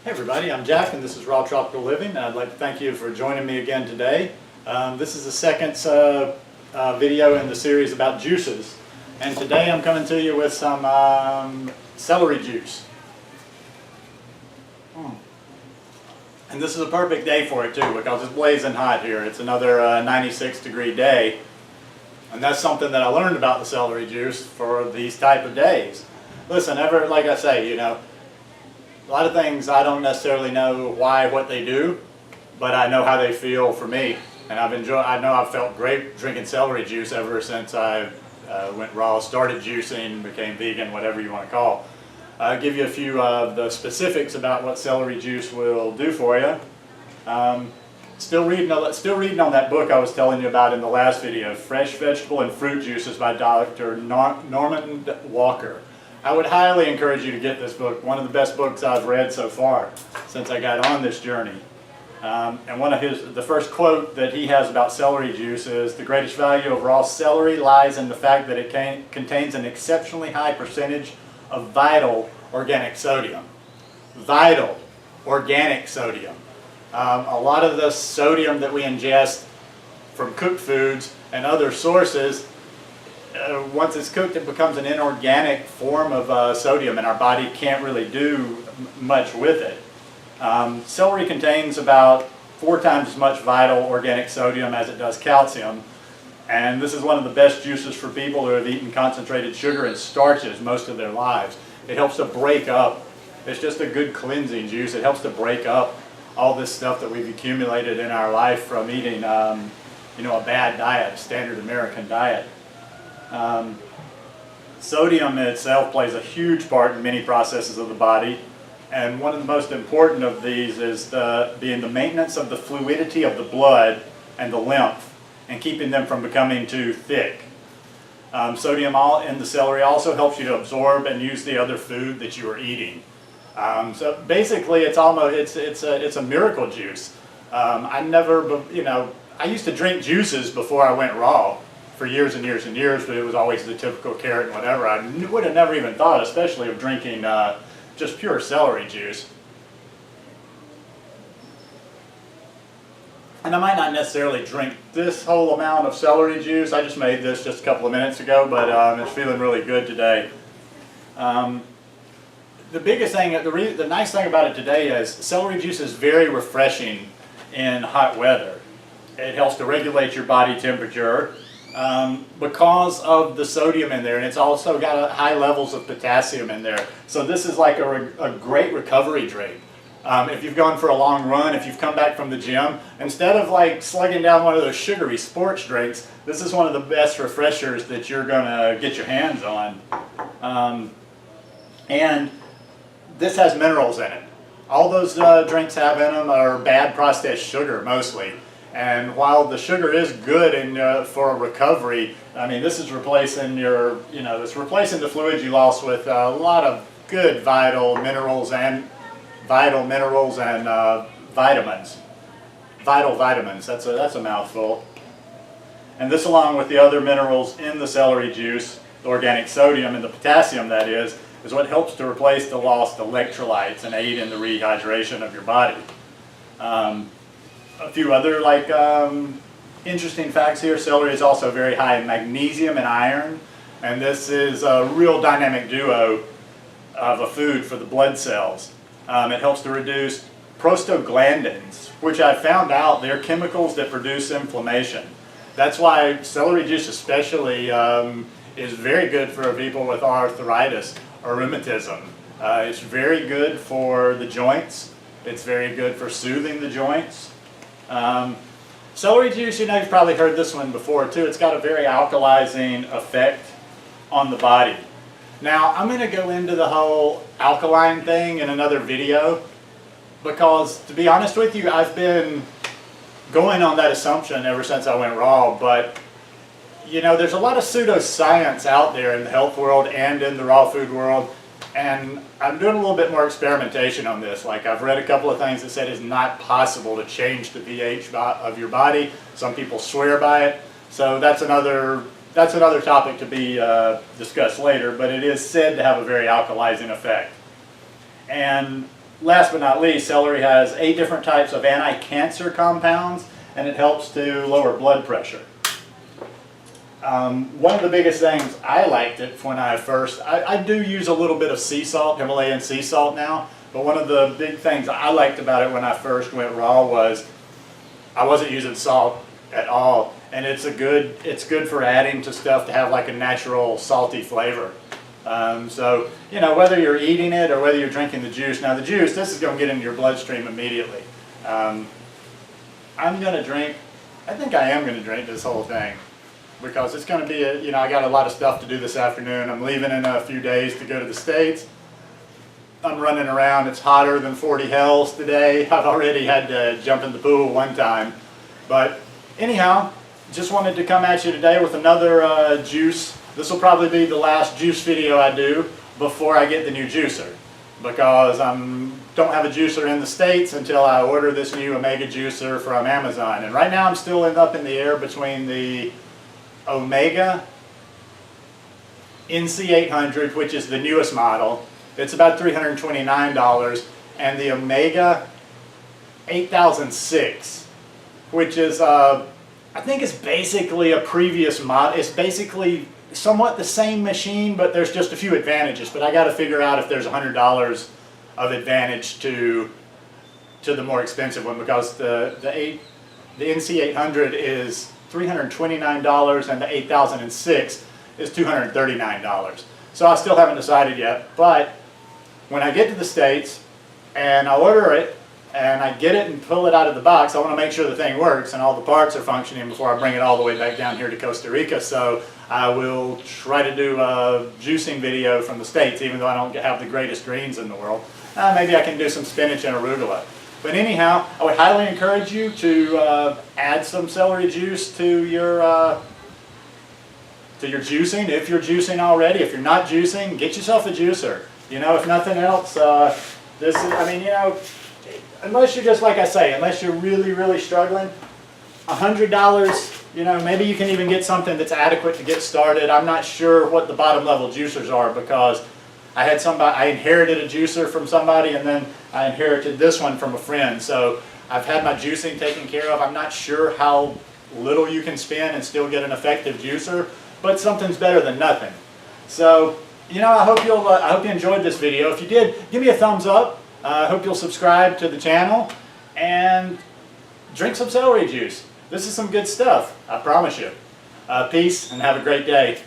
Hey everybody, I'm Jack and this is Raw Tropical Living, and I'd like to thank you for joining me again today. This is the second video in the series about juices, and today I'm coming to you with some celery juice. And this is a perfect day for it too, because it's blazing hot here. It's another 96-degree day, and that's something that I learned about the celery juice for these type of days. Listen, like I say, a lot of things I don't necessarily know what they do, but I know how they feel for me. And I know I've felt great drinking celery juice ever since I went raw, started juicing, became vegan, whatever you want to call. I'll give you a few of the specifics about what celery juice will do for you. Still reading on that book I was telling you about in the last video, Fresh Vegetable and Fruit Juices by Dr. Norman Walker. I would highly encourage you to get this book, one of the best books I've read so far since I got on this journey. And the first quote that he has about celery juice is, "The greatest value of raw celery lies in the fact that it contains an exceptionally high percentage of vital organic sodium." Vital organic sodium. A lot of the sodium that we ingest from cooked foods and other sources, once it's cooked, it becomes an inorganic form of sodium, and our body can't really do much with it. Celery contains about 4 times as much vital organic sodium as it does calcium, and this is one of the best juices for people who have eaten concentrated sugar and starches most of their lives. It helps to break up, it's just a good cleansing juice. It helps to break up all this stuff that we've accumulated in our life from eating a bad diet, a standard American diet. Sodium itself plays a huge part in many processes of the body, and one of the most important of these is being the maintenance of the fluidity of the blood and the lymph, and keeping them from becoming too thick. Sodium in the celery also helps you to absorb and use the other food that you are eating. So basically, it's a miracle juice. I used to drink juices before I went raw for years and years and years, but it was always the typical carrot and whatever. I would have never even thought, especially of drinking just pure celery juice. And I might not necessarily drink this whole amount of celery juice. I just made this just a couple of minutes ago, but it's feeling really good today. The biggest thing, the nice thing about it today is celery juice is very refreshing in hot weather. It helps to regulate your body temperature because of the sodium in there, and it's also got high levels of potassium in there. So this is like a great recovery drink. If you've gone for a long run, if you've come back from the gym, instead of like slugging down one of those sugary sports drinks, this is one of the best refreshers that you're going to get your hands on. And this has minerals in it. All those drinks have in them are bad processed sugar mostly. And while the sugar is good for a recovery, I mean, this is replacing it's replacing the fluids you lost with a lot of good vital minerals and vitamins. Vital vitamins. That's a mouthful. And this, along with the other minerals in the celery juice, the organic sodium and the potassium, that is what helps to replace the lost electrolytes and aid in the rehydration of your body. A few other interesting facts here. Celery is also very high in magnesium and iron, and this is a real dynamic duo of a food for the blood cells. It helps to reduce prostaglandins, which I found out they're chemicals that produce inflammation. That's why celery juice especially is very good for people with arthritis or rheumatism. It's very good for the joints. It's very good for soothing the joints. Celery juice, you've probably heard this one before too. It's got a very alkalizing effect on the body. Now, I'm going to go into the whole alkaline thing in another video, because to be honest with you, I've been going on that assumption ever since I went raw, but there's a lot of pseudoscience out there in the health world and in the raw food world, and I'm doing a little bit more experimentation on this. Like, I've read a couple of things that said it's not possible to change the pH of your body. Some people swear by it, so that's another topic to be discussed later, but it is said to have a very alkalizing effect. And last but not least, celery has 8 different types of anti-cancer compounds, and it helps to lower blood pressure. One of the biggest things I liked it when I do use a little bit of sea salt, Himalayan sea salt now, but one of the big things I liked about it when I first went raw was I wasn't using salt at all, and it's good for adding to stuff to have like a natural salty flavor. So, you know, whether you're eating it or whether you're drinking the juice. Now the juice, this is going to get into your bloodstream immediately. I think I am going to drink this whole thing because it's going to be, I got a lot of stuff to do this afternoon. I'm leaving in a few days to go to the States. I'm running around. It's hotter than 40 hells today. I've already had to jump in the pool one time. But anyhow, just wanted to come at you today with another juice. This will probably be the last juice video I do before I get the new juicer, because I don't have a juicer in the States until I order this new Omega juicer from Amazon. And right now I'm still up in the air between the Omega NC800, which is the newest model. It's about $329, and the Omega 8006, which is I think it's basically a previous model. It's basically somewhat the same machine, but there's just a few advantages. But I got to figure out if there's $100 of advantage to the more expensive one, because the NC800 is $329 and the 8006 is $239. So I still haven't decided yet. But when I get to the States and I order it and I get it and pull it out of the box, I want to make sure the thing works and all the parts are functioning before I bring it all the way back down here to Costa Rica. So I will try to do a juicing video from the States, even though I don't have the greatest greens in the world. Maybe I can do some spinach and arugula. But anyhow, I would highly encourage you to add some celery juice to your juicing, if you're juicing already. If you're not juicing, get yourself a juicer. You know, if nothing else, this is, unless you're just like I say, unless you're really, really struggling, $100, maybe you can even get something that's adequate to get started. I'm not sure what the bottom level juicers are, because I inherited a juicer from somebody, and then I inherited this one from a friend. So I've had my juicing taken care of. I'm not sure how little you can spend and still get an effective juicer, but something's better than nothing. So, I hope you enjoyed this video. If you did, give me a thumbs up. I hope you'll subscribe to the channel and drink some celery juice. This is some good stuff, I promise you. Peace and have a great day.